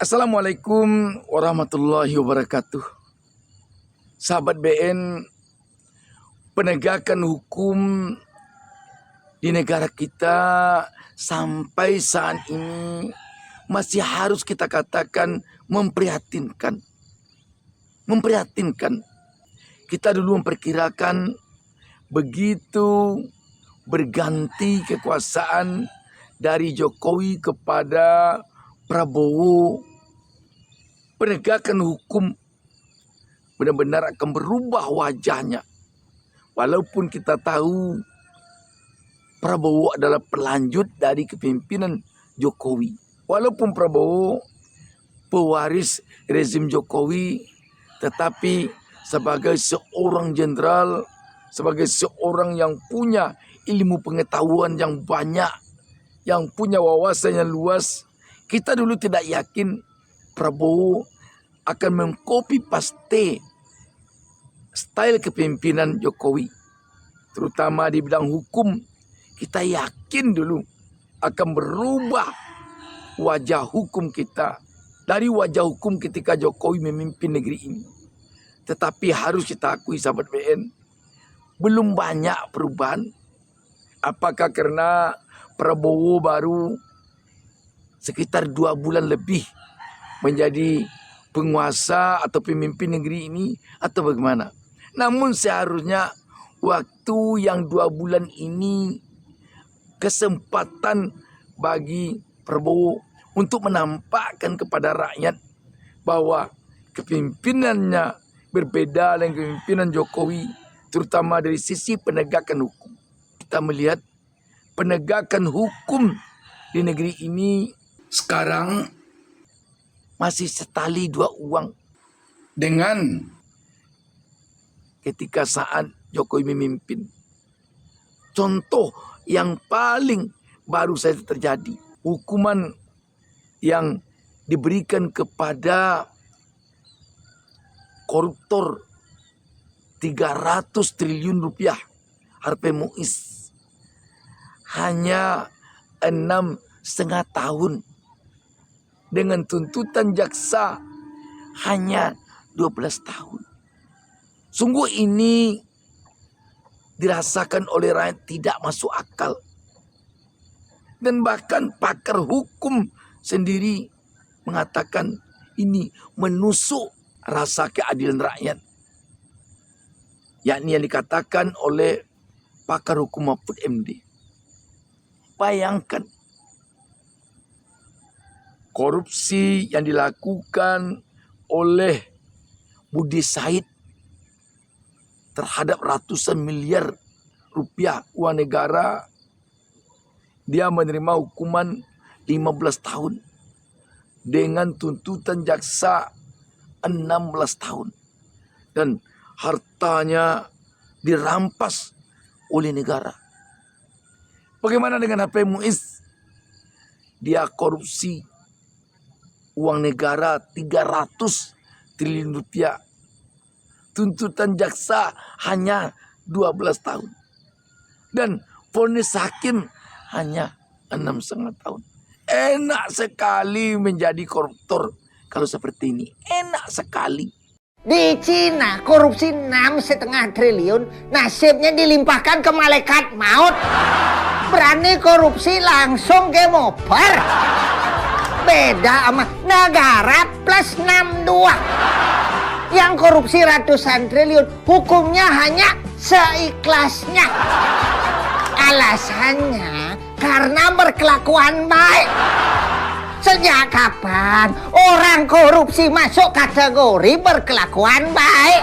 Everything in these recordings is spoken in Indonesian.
Assalamualaikum warahmatullahi wabarakatuh. Sahabat BN, penegakan hukum di negara kita sampai saat ini masih harus kita katakan memprihatinkan. Kita dulu memperkirakan begitu berganti kekuasaan dari Jokowi kepada Prabowo, penegakan hukum benar-benar akan berubah wajahnya. Walaupun kita tahu Prabowo adalah pelanjut dari kepemimpinan Jokowi. Walaupun Prabowo pewaris rezim Jokowi, tetapi sebagai seorang jenderal, sebagai seorang yang punya ilmu pengetahuan yang banyak, yang punya wawasan yang luas, kita dulu tidak yakin Prabowo akan mengcopy paste style kepemimpinan Jokowi. Terutama di bidang hukum, kita yakin dulu akan berubah wajah hukum kita dari wajah hukum ketika Jokowi memimpin negeri ini. Tetapi harus kita akui sahabat BN, belum banyak perubahan. Apakah karena Prabowo baru sekitar 2 bulan lebih menjadi penguasa atau pemimpin negeri ini atau bagaimana? Namun seharusnya waktu yang 2 bulan ini kesempatan bagi Prabowo untuk menampakkan kepada rakyat bahwa kepemimpinannya berbeda dengan kepemimpinan Jokowi, terutama dari sisi penegakan hukum. Kita melihat penegakan hukum di negeri ini sekarang masih setali 2 uang dengan ketika saat Jokowi memimpin. Contoh yang paling baru saja terjadi, hukuman yang diberikan kepada koruptor 300 triliun rupiah Harvey Muiz hanya 6,5 tahun, dengan tuntutan jaksa hanya 12 tahun. Sungguh ini dirasakan oleh rakyat tidak masuk akal. Dan bahkan pakar hukum sendiri mengatakan ini menusuk rasa keadilan rakyat. Yakni yang dikatakan oleh pakar hukum Mahfud MD. Bayangkan korupsi yang dilakukan oleh Budi Said terhadap ratusan miliar rupiah uang negara, dia menerima hukuman 15 tahun dengan tuntutan jaksa 16 tahun. Dan hartanya dirampas oleh negara. Bagaimana dengan HP Muiz? Dia korupsi uang negara 300 triliun rupiah. Tuntutan jaksa hanya 12 tahun. Dan vonis hakim hanya 6,5 tahun. Enak sekali menjadi koruptor kalau seperti ini. Enak sekali. Di Cina korupsi 6,5 triliun, nasibnya dilimpahkan ke malaikat maut. Berani korupsi langsung game over. Beda sama negara plus 62 yang korupsi ratusan triliun, hukumnya hanya seikhlasnya. Alasannya karena berkelakuan baik. Sejak kapan orang korupsi masuk kategori berkelakuan baik?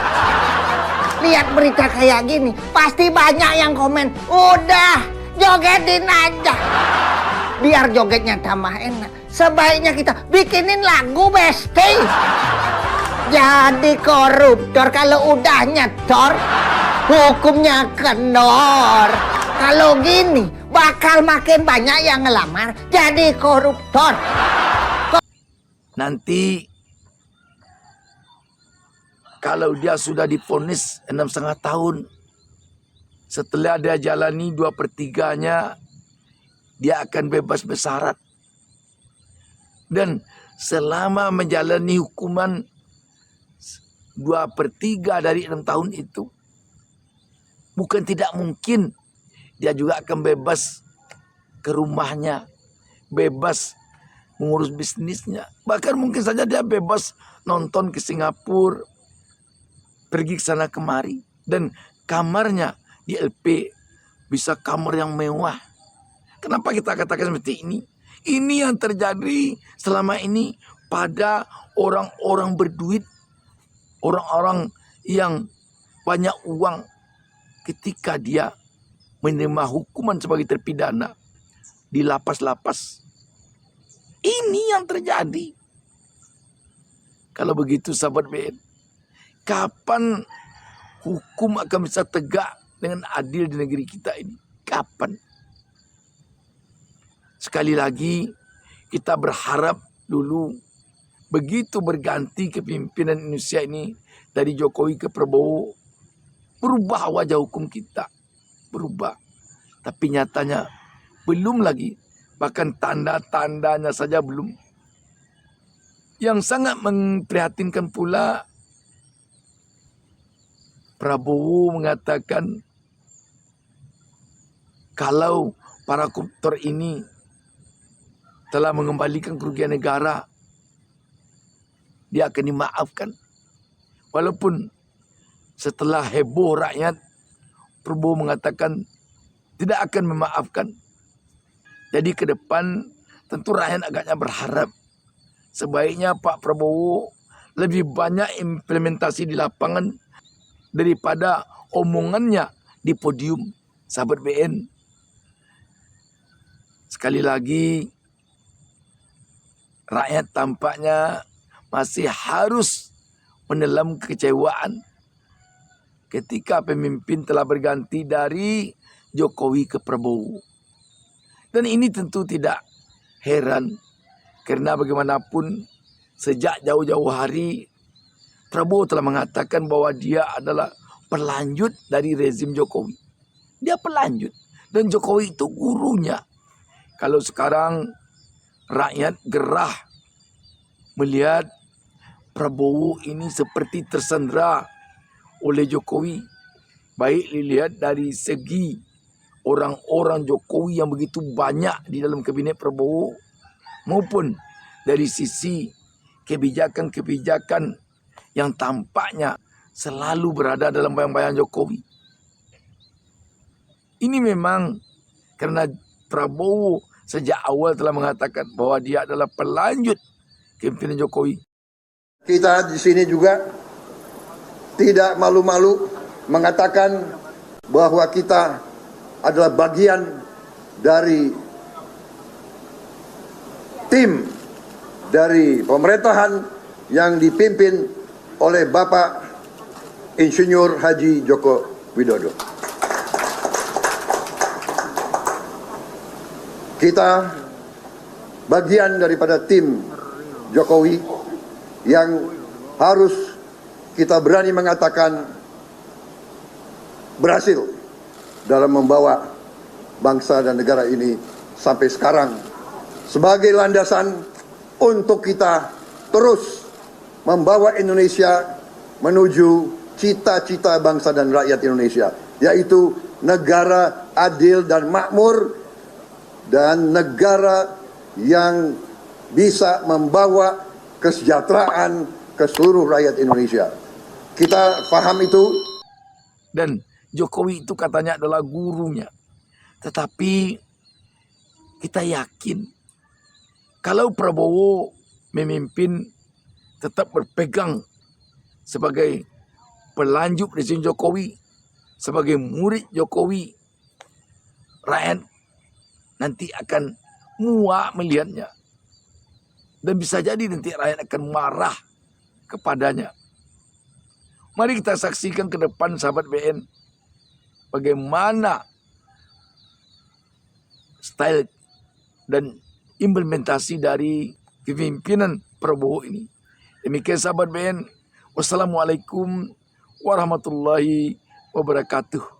Lihat berita kayak gini, pasti banyak yang komen, udah jogetin aja biar jogetnya tambah enak. Sebaiknya kita bikinin lagu besti. Jadi koruptor kalau udah nyetor hukumnya kendor. Kalau gini bakal makin banyak yang ngelamar jadi koruptor. Nanti kalau dia sudah divonis 6,5 tahun, setelah dia jalani 2/3-nya, dia akan bebas bersyarat. Dan selama menjalani hukuman 2/3 dari 6 tahun itu, bukan tidak mungkin dia juga akan bebas ke rumahnya, bebas mengurus bisnisnya. Bahkan mungkin saja dia bebas nonton ke Singapura, pergi ke sana kemari. Dan kamarnya di LP bisa kamar yang mewah. Kenapa kita katakan seperti ini? Ini yang terjadi selama ini pada orang-orang berduit, orang-orang yang banyak uang ketika dia menerima hukuman sebagai terpidana di lapas-lapas. Ini yang terjadi. Kalau begitu sahabat BN, kapan hukum akan bisa tegak dengan adil di negeri kita ini? Kapan? Sekali lagi kita berharap dulu begitu berganti kepemimpinan Indonesia ini dari Jokowi ke Prabowo, berubah wajah hukum kita, berubah. Tapi nyatanya belum lagi, bahkan tanda-tandanya saja belum. Yang sangat memprihatinkan pula, Prabowo mengatakan kalau para koruptor ini telah mengembalikan kerugian negara, dia akan dimaafkan. Walaupun setelah heboh rakyat, Prabowo mengatakan tidak akan memaafkan. Jadi ke depan tentu rakyat agaknya berharap sebaiknya Pak Prabowo lebih banyak implementasi di lapangan daripada omongannya di podium. Sahabat BN, sekali lagi rakyat tampaknya masih harus menelan kekecewaan ketika pemimpin telah berganti dari Jokowi ke Prabowo. Dan ini tentu tidak heran, karena bagaimanapun sejak jauh-jauh hari Prabowo telah mengatakan bahwa dia adalah pelanjut dari rezim Jokowi. Dia pelanjut dan Jokowi itu gurunya. Kalau sekarang rakyat gerah melihat Prabowo ini seperti tersandera oleh Jokowi, baik dilihat dari segi orang-orang Jokowi yang begitu banyak di dalam kabinet Prabowo, maupun dari sisi kebijakan-kebijakan yang tampaknya selalu berada dalam bayang-bayang Jokowi. Ini memang karena Prabowo sejak awal telah mengatakan bahwa dia adalah pelanjut kepemimpinan Jokowi. Kita di sini juga tidak malu-malu mengatakan bahwa kita adalah bagian dari tim dari pemerintahan yang dipimpin oleh Bapak Insinyur Haji Joko Widodo. Kita bagian daripada tim Jokowi yang harus kita berani mengatakan berhasil dalam membawa bangsa dan negara ini sampai sekarang sebagai landasan untuk kita terus membawa Indonesia menuju cita-cita bangsa dan rakyat Indonesia, yaitu negara adil dan makmur dan negara yang bisa membawa kesejahteraan ke seluruh rakyat Indonesia. Kita paham itu. Dan Jokowi itu katanya adalah gurunya. Tetapi kita yakin kalau Prabowo memimpin tetap berpegang sebagai pelanjut rezim Jokowi, sebagai murid Jokowi, rakyat nanti akan muak melihatnya. Dan bisa jadi nanti rakyat akan marah kepadanya. Mari kita saksikan ke depan sahabat BN, bagaimana style dan implementasi dari kepemimpinan Prabowo ini. Demikian sahabat BN. Wassalamualaikum warahmatullahi wabarakatuh.